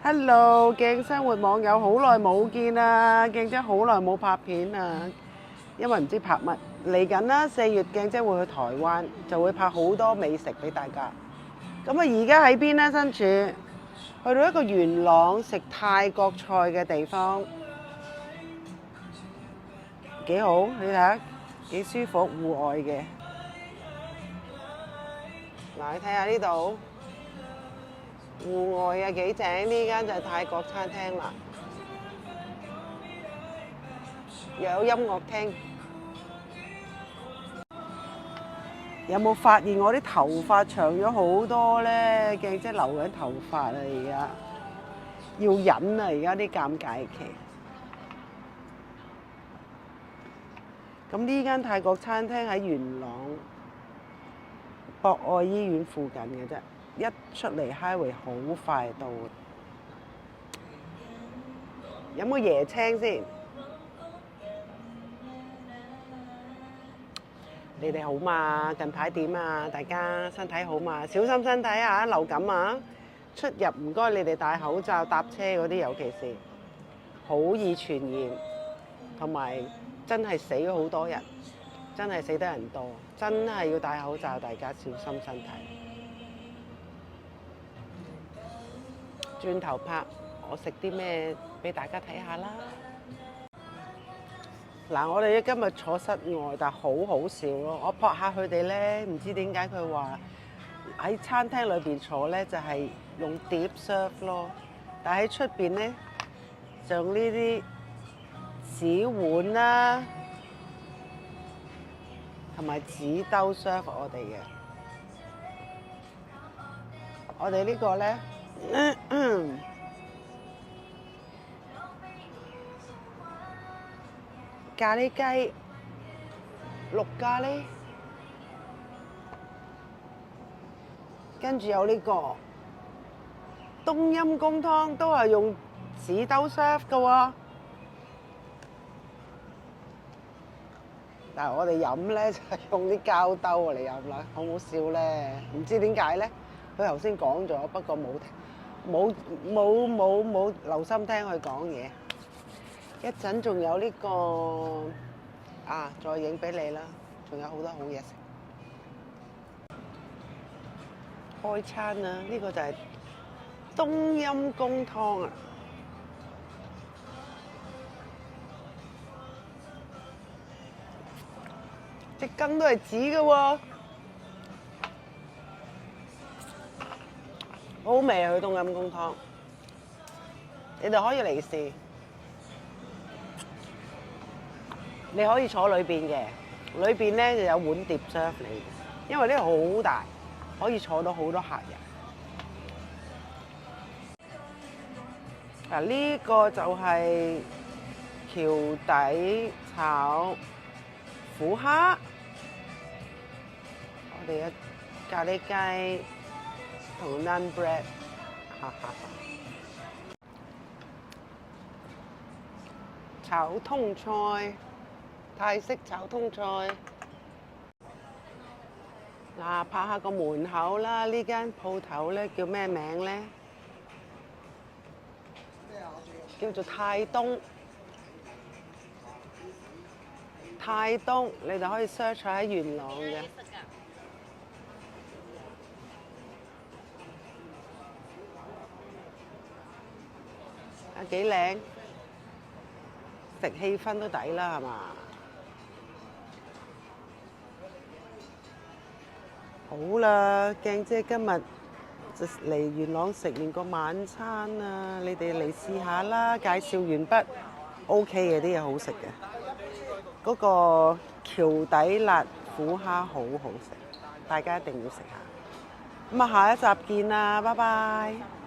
Hello，鏡生活網友好耐冇見啦，鏡姐好耐冇拍片啊，因為唔知拍乜。嚟緊啦，4月鏡姐會去台灣，就會拍好多美食俾大家。咁啊，而家喺邊呢？身處去到一個元朗食泰國菜嘅地方，幾好，你睇下幾舒服，戶外嘅。嗱，你睇下呢度。戶外啊幾正，呢間就係泰國餐廳啦，又有音樂廳。有冇發現我啲頭髮長咗好多咧？鏡姐留緊頭髮啊，而家要忍啊！而家啲尷尬期。咁呢間泰國餐廳喺元朗博愛醫院附近嘅啫。一出嚟 highway 好快到，飲個椰青先。你哋好嘛？近排點啊？大家身體好嘛？小心身體啊！流感啊！出入唔該，你哋戴口罩，搭車嗰啲尤其是好易傳染，同埋真係死咗好多人，真係死得人多，真係要戴口罩，大家小心身體。轉頭拍我食啲咩俾大家睇下啦。嗱，我哋今日坐室外，但係好好笑咯。我撲下佢哋咧，唔知點解佢話喺餐廳裏邊坐咧就係用碟 serve 咯，但係喺出邊咧就用呢啲紙碗啦，同埋紙兜 serve 我哋嘅。我哋呢個咧。咖喱雞、綠咖喱，跟住有呢個冬陰功湯，都係用紙兜 serve 嘅喎。但係我哋飲咧就係用啲膠兜嚟飲啦，好唔好笑咧？唔知點解咧？佢頭先講咗，不過冇留心聽佢講嘢。一陣仲有呢個啊，再影俾你啦，仲有好多好嘢食。開餐啊！呢個就係冬陰功湯啊！隻羹都係紙嘅喎，好味啊！佢冬陰功湯，你哋可以嚟試。你可以坐裏邊嘅，裏邊咧就有碗碟 serve 你嘅，因為呢個好大，可以坐到好多客人。嗱，呢個就係橋底炒虎蝦，我哋嘅咖喱雞同 naan bread， 炒通菜。泰式炒通菜，嗱，拍下個門口啦！呢間鋪頭咧叫咩名咧？叫做泰東。泰東，你哋可以 search 喺元朗嘅。啊，幾靚，食氣氛都抵啦，係嘛？好啦，鏡姐今日就嚟元朗食完個晚餐啊！你哋嚟試下啦，介紹完畢 ，OK 嘅啲嘢好食嘅。嗰個橋底辣虎蝦好好食，大家一定要食下。咁啊，下一集見啦，拜拜。